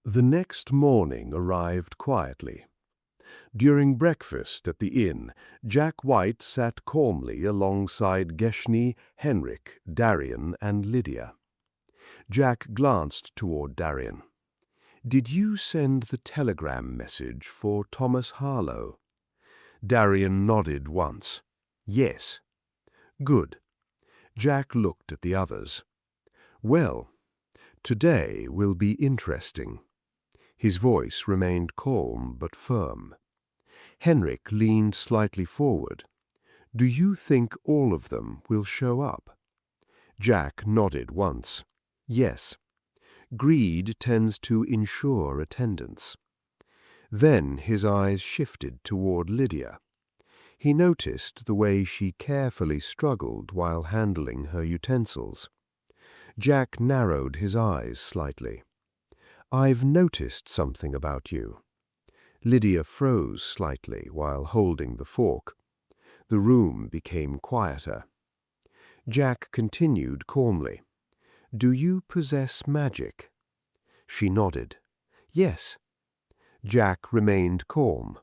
The next morning arrived quietly. During breakfast at the inn, Jack White sat calmly alongside Geshny, Henrik, Darian, and Lydia. Jack glanced toward Darian. "Did you send the telegram message for Thomas Harlow?" Darian nodded once. "Yes." "Good." Jack looked at the others. "Well, today will be interesting." His voice remained calm but firm. Henrik leaned slightly forward. "Do you think all of them will show up?" Jack nodded once. "Yes. Greed tends to ensure attendance." Then his eyes shifted toward Lydia. He noticed the way she carefully struggled while handling her utensils. Jack narrowed his eyes slightly. "I've noticed something about you." Lydia froze slightly while holding the fork. The room became quieter. Jack continued calmly. "Do you possess magic?" She nodded. "Yes." Jack remained calm.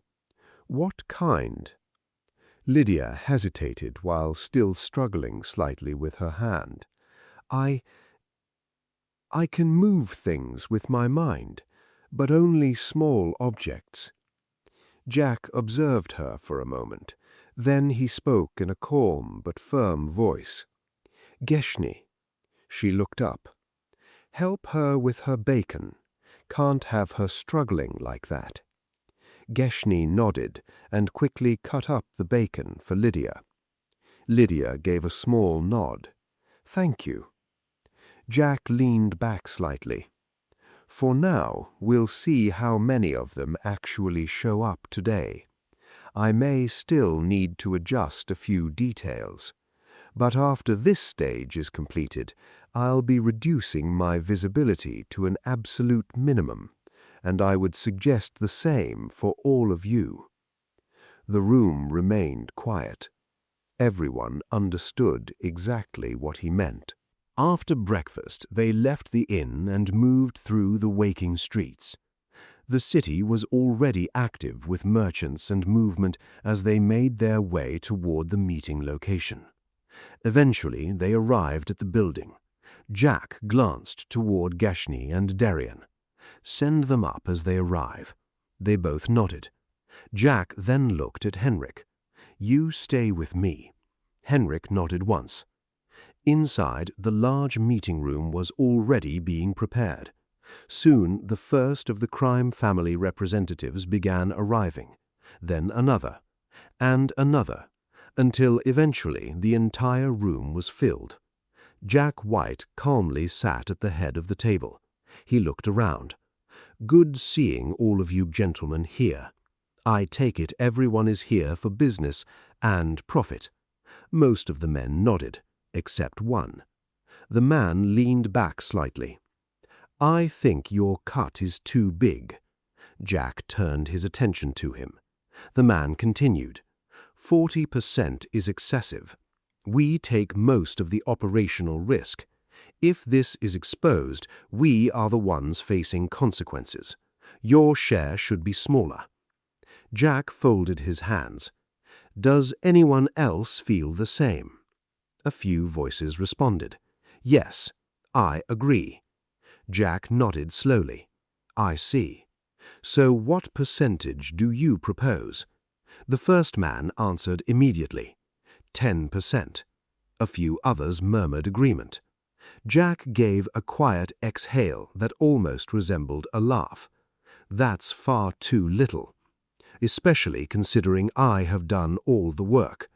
"What kind?" Lydia hesitated while still struggling slightly with her hand. I can move things with my mind, but only small objects." Jack observed her for a moment. Then he spoke in a calm but firm voice. "Geshny." She looked up. "Help her with her bacon. Can't have her struggling like that." Geshny nodded and quickly cut up the bacon for Lydia. Lydia gave a small nod. "Thank you." Jack leaned back slightly. "For now, we'll see how many of them actually show up today. I may still need to adjust a few details, but after this stage is completed, I'll be reducing my visibility to an absolute minimum, and I would suggest the same for all of you." The room remained quiet. Everyone understood exactly what he meant. After breakfast, they left the inn and moved through the waking streets. The city was already active with merchants and movement as they made their way toward the meeting location. Eventually, they arrived at the building. Jack glanced toward Geshny and Darian. "Send them up as they arrive." They both nodded. Jack then looked at Henrik. "You stay with me." Henrik nodded once. Inside, the large meeting room was already being prepared. Soon, the first of the crime family representatives began arriving, then another, and another, until eventually the entire room was filled. Jack White calmly sat at the head of the table. He looked around. "Good seeing all of you gentlemen here. I take it everyone is here for business and profit." Most of the men nodded, except one. The man leaned back slightly. "I think your cut is too big." Jack turned his attention to him. The man continued. 40% is excessive. We take most of the operational risk. If this is exposed, we are the ones facing consequences. Your share should be smaller." Jack folded his hands. "Does anyone else feel the same?" A few voices responded. "Yes, I agree." Jack nodded slowly. "I see. So what percentage do you propose?" The first man answered immediately. 10%. A few others murmured agreement. Jack gave a quiet exhale that almost resembled a laugh. "That's far too little, especially considering I have done all the work.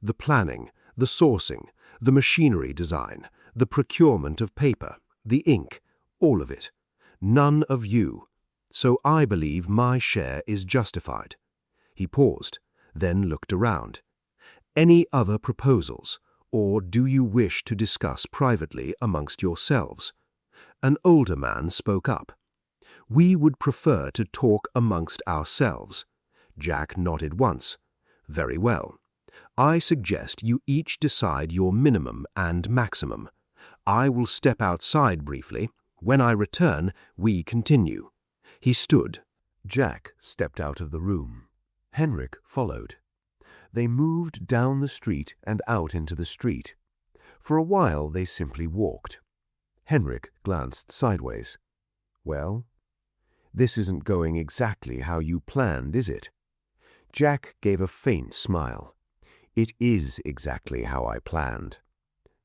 The planning, the sourcing, the machinery design, the procurement of paper, the ink, all of it. None of you. So I believe my share is justified." He paused, then looked around. "Any other proposals, or do you wish to discuss privately amongst yourselves?" An older man spoke up. "We would prefer to talk amongst ourselves." Jack nodded once. "Very well. I suggest you each decide your minimum and maximum. I will step outside briefly. When I return, we continue." He stood. Jack stepped out of the room. Henrik followed. They moved down the street and out into the street. For a while they simply walked. Henrik glanced sideways. "Well, this isn't going exactly how you planned, is it?" Jack gave a faint smile. "It is exactly how I planned."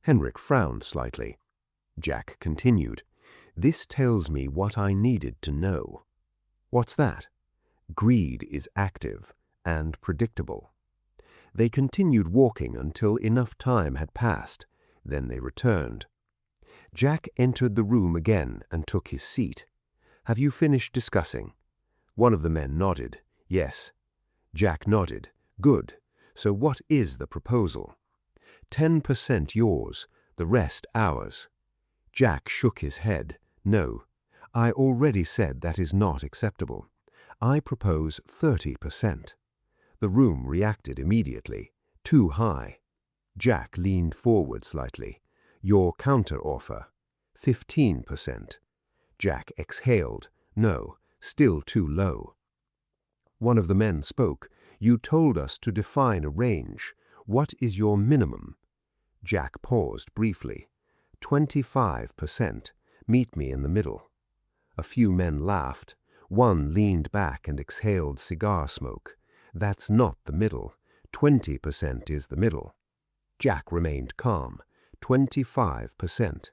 Henrik frowned slightly. Jack continued. "This tells me what I needed to know." "What's that?" "Greed is active and predictable." They continued walking until enough time had passed. Then they returned. Jack entered the room again and took his seat. "Have you finished discussing?" One of the men nodded. "Yes." Jack nodded. "Good. So what is the proposal?" 10% yours, the rest ours." Jack shook his head. "No, I already said that is not acceptable. I propose 30%. The room reacted immediately. Too high. Jack leaned forward slightly. "Your counter-offer." 15%. Jack exhaled. "No, still too low." One of the men spoke. "You told us to define a range. What is your minimum?" Jack paused briefly. 25%. Meet me in the middle." A few men laughed. One leaned back and exhaled cigar smoke. "That's not the middle. 20% is the middle." Jack remained calm. 25%.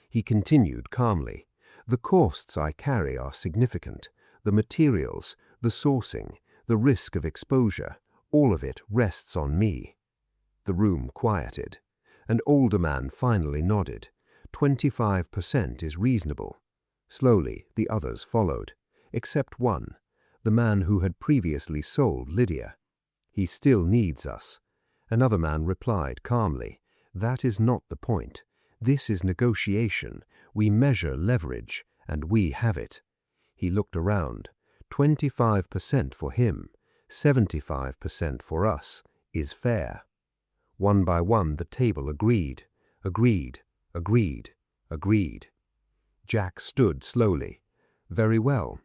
He continued calmly. "The costs I carry are significant. The materials, the sourcing, the risk of exposure, all of it rests on me." The room quieted. An older man finally nodded. 25% is reasonable." Slowly, the others followed, except one, the man who had previously sold Lydia. "He still needs us." Another man replied calmly, "That is not the point. This is negotiation. We measure leverage, and we have it." He looked around. 25% for him, 75% for us, is fair. One by one the table agreed. Agreed. Agreed. Agreed. Jack stood slowly. "Very well.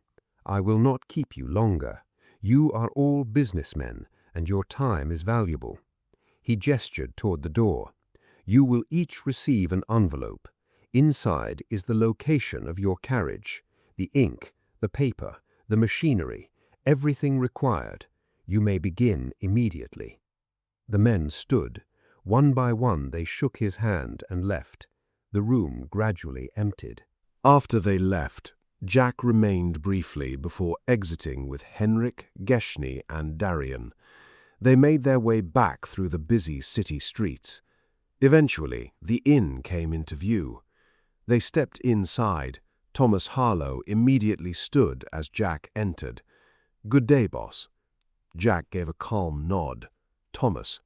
I will not keep you longer. You are all businessmen, and your time is valuable." He gestured toward the door. "You will each receive an envelope. Inside is the location of your carriage, the ink, the paper, the machinery, everything required. You may begin immediately." The men stood. One by one they shook his hand and left. The room gradually emptied. After they left, Jack remained briefly before exiting with Henrik, Geshny, and Darian. They made their way back through the busy city streets. Eventually, the inn came into view. They stepped inside. Thomas Harlow immediately stood as Jack entered. "Good day, boss." Jack gave a calm nod. "Thomas."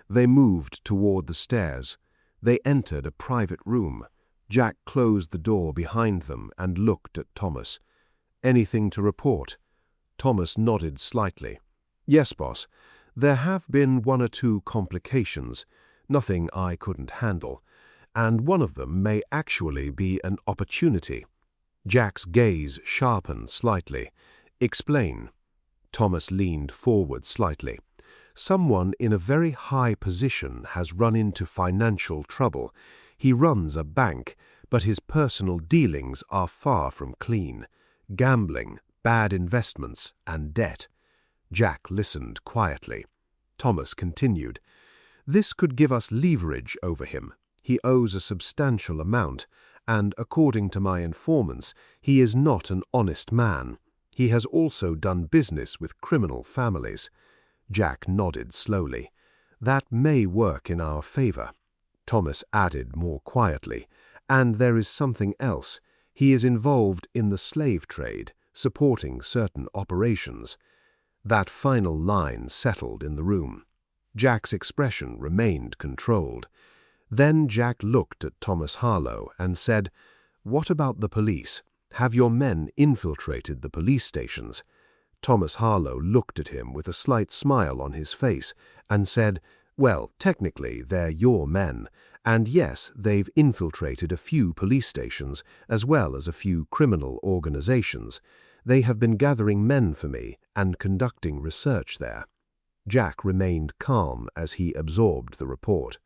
They moved toward the stairs. They entered a private room. Jack closed the door behind them and looked at Thomas. "Anything to report?" Thomas nodded slightly. "Yes, boss. There have been one or two complications, nothing I couldn't handle, and one of them may actually be an opportunity." Jack's gaze sharpened slightly. "Explain." Thomas leaned forward slightly. "Someone in a very high position has run into financial trouble. He runs a bank, but his personal dealings are far from clean. Gambling, bad investments, and debt." Jack listened quietly. Thomas continued. "This could give us leverage over him. He owes a substantial amount, and according to my informants, he is not an honest man. He has also done business with criminal families." Jack nodded slowly. "That may work in our favor." Thomas added more quietly, "And there is something else. He is involved in the slave trade, supporting certain operations." That final line settled in the room. Jack's expression remained controlled. Then Jack looked at Thomas Harlow and said, "What about the police? Have your men infiltrated the police stations?" Thomas Harlow looked at him with a slight smile on his face and said, "Well, technically, they're your men, and yes, they've infiltrated a few police stations as well as a few criminal organizations. They have been gathering men for me and conducting research there." Jack remained calm as he absorbed the report.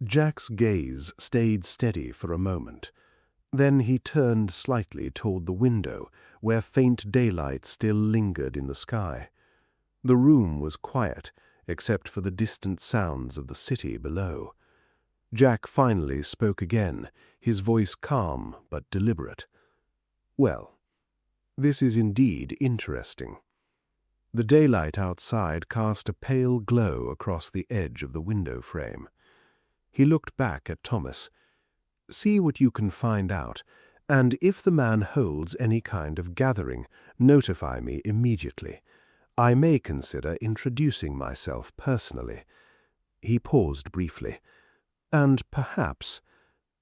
Jack's gaze stayed steady for a moment. Then he turned slightly toward the window, where faint daylight still lingered in the sky. The room was quiet, except for the distant sounds of the city below. Jack finally spoke again, his voice calm but deliberate. "Well, this is indeed interesting." The daylight outside cast a pale glow across the edge of the window frame. He looked back at Thomas. "See what you can find out, and if the man holds any kind of gathering, notify me immediately. I may consider introducing myself personally." He paused briefly. "And perhaps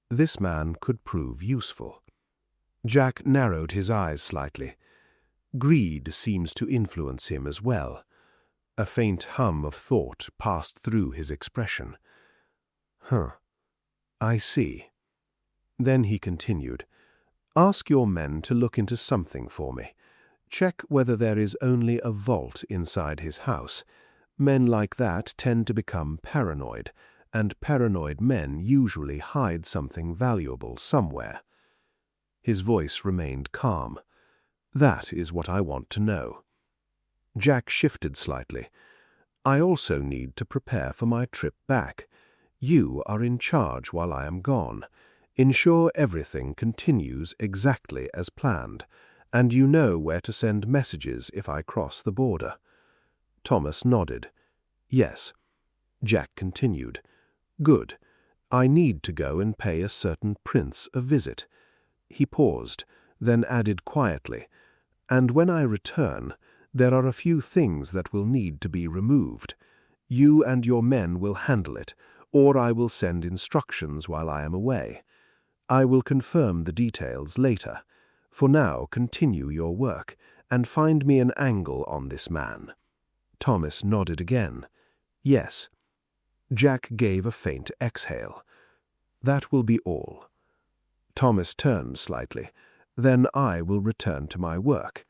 this man could prove useful." Jack narrowed his eyes slightly. Greed seems to influence him as well. A faint hum of thought passed through his expression. I see." Then he continued, "Ask your men to look into something for me. Check whether there is only a vault inside his house. Men like that tend to become paranoid, and paranoid men usually hide something valuable somewhere." His voice remained calm. "That is what I want to know." Jack shifted slightly. "I also need to prepare for my trip back. You are in charge while I am gone. Ensure everything continues exactly as planned, and you know where to send messages if I cross the border." Thomas nodded. "Yes." Jack continued. "Good. I need to go and pay a certain prince a visit." He paused, then added quietly, "And when I return, there are a few things that will need to be removed. You and your men will handle it, or I will send instructions while I am away. I will confirm the details later. For now, continue your work, and find me an angle on this man." Thomas nodded again. "Yes." Jack gave a faint exhale. "That will be all." Thomas turned slightly. "Then I will return to my work."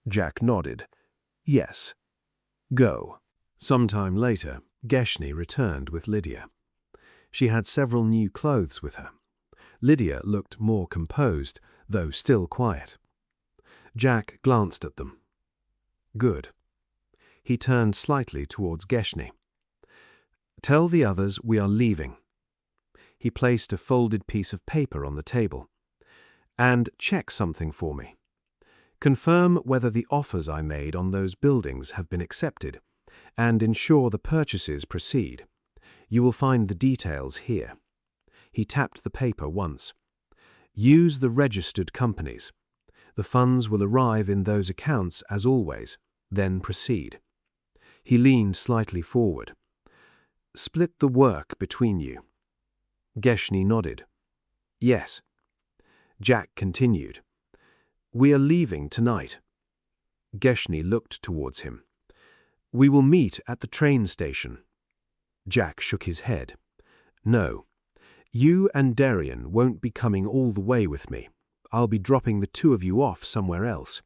Jack nodded. "Yes. Go." Sometime later, Geshni returned with Lydia. She had several new clothes with her. Lydia looked more composed, though still quiet. Jack glanced at them. "Good." He turned slightly towards Geshni. "Tell the others we are leaving." He placed a folded piece of paper on the table. "And check something for me. Confirm whether the offers I made on those buildings have been accepted, and ensure the purchases proceed. You will find the details here." He tapped the paper once. "Use the registered companies. The funds will arrive in those accounts as always, then proceed." He leaned slightly forward. "Split the work between you." Geshni nodded. "Yes." Jack continued. "We are leaving tonight." Geshni looked towards him. "We will meet at the train station." Jack shook his head. "No. You and Darian won't be coming all the way with me. I'll be dropping the two of you off somewhere else.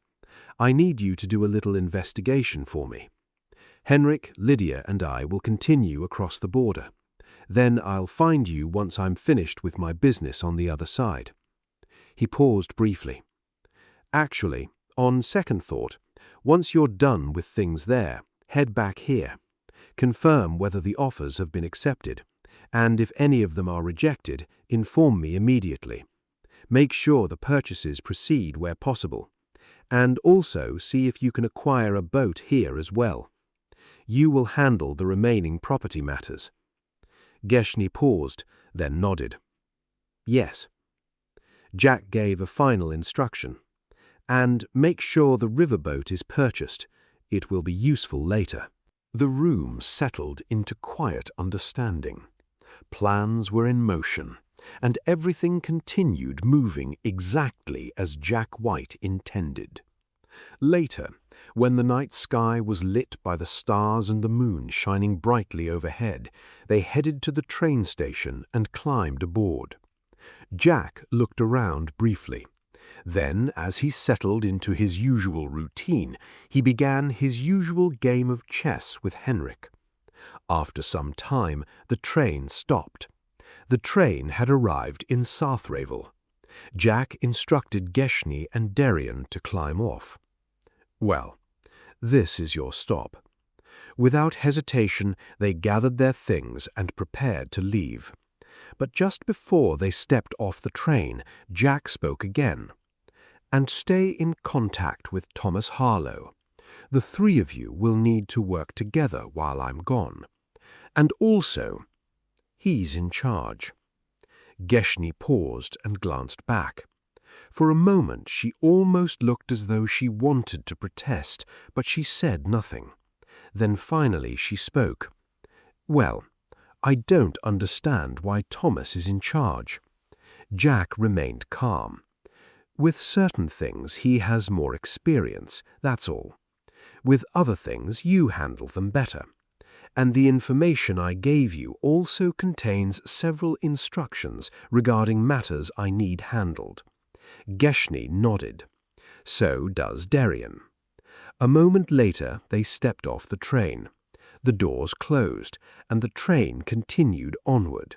I need you to do a little investigation for me. Henrik, Lydia, and I will continue across the border. Then I'll find you once I'm finished with my business on the other side." He paused briefly. "Actually, on second thought, once you're done with things there, head back here. Confirm whether the offers have been accepted, and if any of them are rejected, inform me immediately. Make sure the purchases proceed where possible, and also see if you can acquire a boat here as well. You will handle the remaining property matters." Geshni paused, then nodded. "Yes." Jack gave a final instruction. "And make sure the riverboat is purchased. It will be useful later." The room settled into quiet understanding. Plans were in motion, and everything continued moving exactly as Jack White intended. Later, when the night sky was lit by the stars and the moon shining brightly overhead, they headed to the train station and climbed aboard. Jack looked around briefly. Then, as he settled into his usual routine, he began his usual game of chess with Henrik. After some time, the train stopped. The train had arrived in Southravel. Jack instructed Geshny and Derian to climb off. "Well, this is your stop." Without hesitation, they gathered their things and prepared to leave. But just before they stepped off the train, Jack spoke again. "And stay in contact with Thomas Harlow. The three of you will need to work together while I'm gone. And also, he's in charge." Geshny paused and glanced back. For a moment she almost looked as though she wanted to protest, but she said nothing. Then finally she spoke. "Well, I don't understand why Thomas is in charge." Jack remained calm. "With certain things he has more experience, that's all. With other things you handle them better. And the information I gave you also contains several instructions regarding matters I need handled." Geshny nodded. So does Derian. A moment later they stepped off the train. The doors closed, and the train continued onward.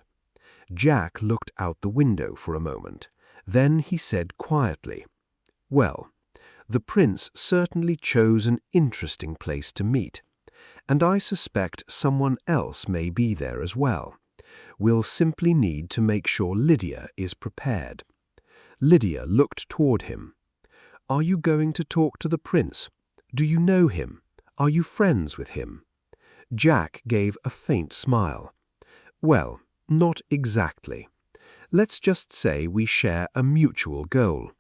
Jack looked out the window for a moment. Then he said quietly, "Well, the prince certainly chose an interesting place to meet, and I suspect someone else may be there as well. We'll simply need to make sure Lydia is prepared." Lydia looked toward him. "Are you going to talk to the prince? Do you know him? Are you friends with him?" Jack gave a faint smile. "Well, not exactly. Let's just say we share a mutual goal,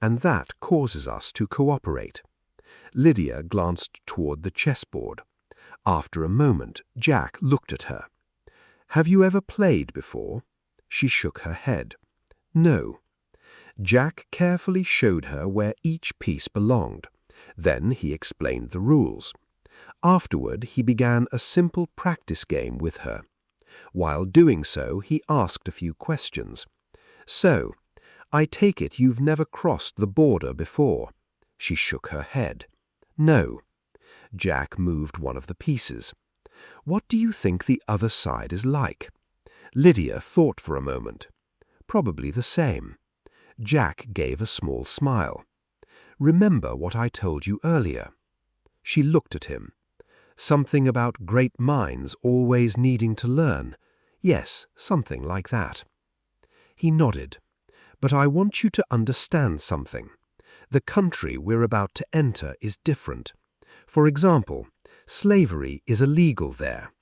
and that causes us to cooperate." Lydia glanced toward the chessboard. After a moment, Jack looked at her. "Have you ever played before?" She shook her head. "No." Jack carefully showed her where each piece belonged. Then he explained the rules. Afterward, he began a simple practice game with her. While doing so, he asked a few questions. "So, I take it you've never crossed the border before?" She shook her head. "No." Jack moved one of the pieces. "What do you think the other side is like?" Lydia thought for a moment. "Probably the same." Jack gave a small smile. "Remember what I told you earlier?" She looked at him. "Something about great minds always needing to learn. Yes, something like that." He nodded. "But I want you to understand something. The country we're about to enter is different. For example, slavery is illegal there.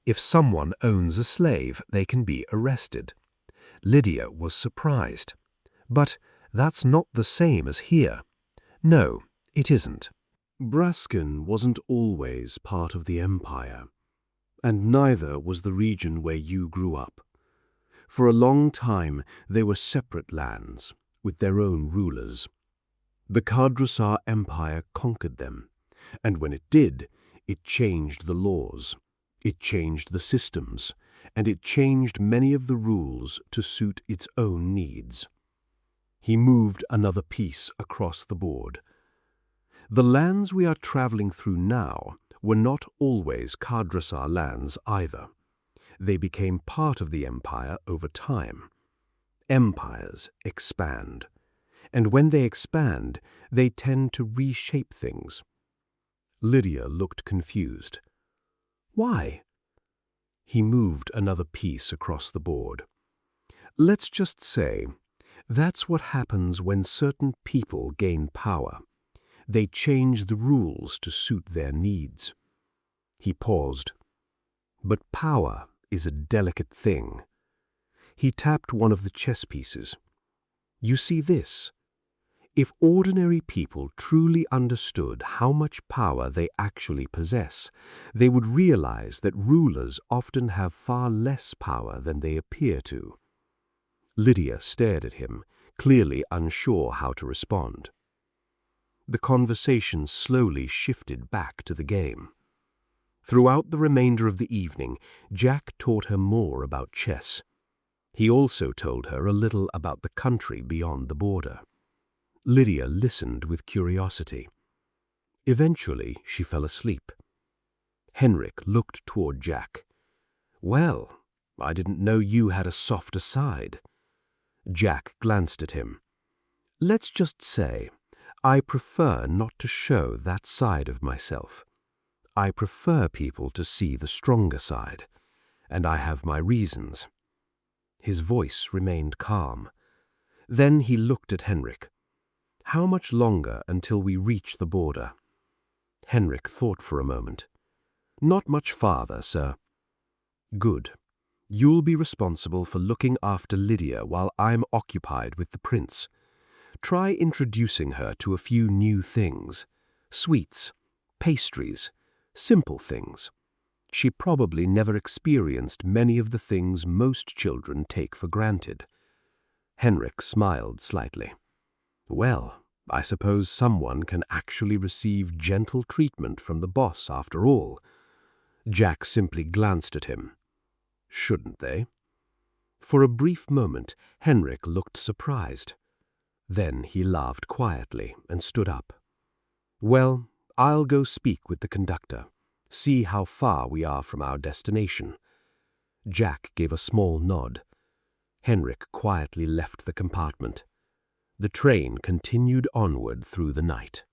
If someone owns a slave, they can be arrested." Lydia was surprised. "But that's not the same as here." "No, it isn't." Brasken wasn't always part of the empire, and neither was the region where you grew up. For a long time they were separate lands, with their own rulers. The Kardrasar Empire conquered them, and when it did, it changed the laws, it changed the systems, and it changed many of the rules to suit its own needs. He moved another piece across the board. The lands we are traveling through now were not always Kardrasar lands either. They became part of the empire over time. Empires expand, and when they expand, they tend to reshape things. Lydia looked confused. "Why?" He moved another piece across the board. "Let's just say, that's what happens when certain people gain power. They change the rules to suit their needs." He paused. "But power is a delicate thing." He tapped one of the chess pieces. "You see this? If ordinary people truly understood how much power they actually possess, they would realize that rulers often have far less power than they appear to." Lydia stared at him, clearly unsure how to respond. The conversation slowly shifted back to the game. Throughout the remainder of the evening, Jack taught her more about chess. He also told her a little about the country beyond the border. Lydia listened with curiosity. Eventually, she fell asleep. Henrik looked toward Jack. "Well, I didn't know you had a softer side." Jack glanced at him. "Let's just say, I prefer not to show that side of myself. I prefer people to see the stronger side, and I have my reasons." His voice remained calm. Then he looked at Henrik. "How much longer until we reach the border?" Henrik thought for a moment. "Not much farther, sir." "Good. You'll be responsible for looking after Lydia while I'm occupied with the prince. Try introducing her to a few new things. Sweets, pastries, simple things. She probably never experienced many of the things most children take for granted." Henrik smiled slightly. "Well, I suppose someone can actually receive gentle treatment from the boss after all." Jack simply glanced at him. "Shouldn't they?" For a brief moment, Henrik looked surprised. Then he laughed quietly and stood up. "Well, I'll go speak with the conductor, see how far we are from our destination." Jack gave a small nod. Henrik quietly left the compartment. The train continued onward through the night.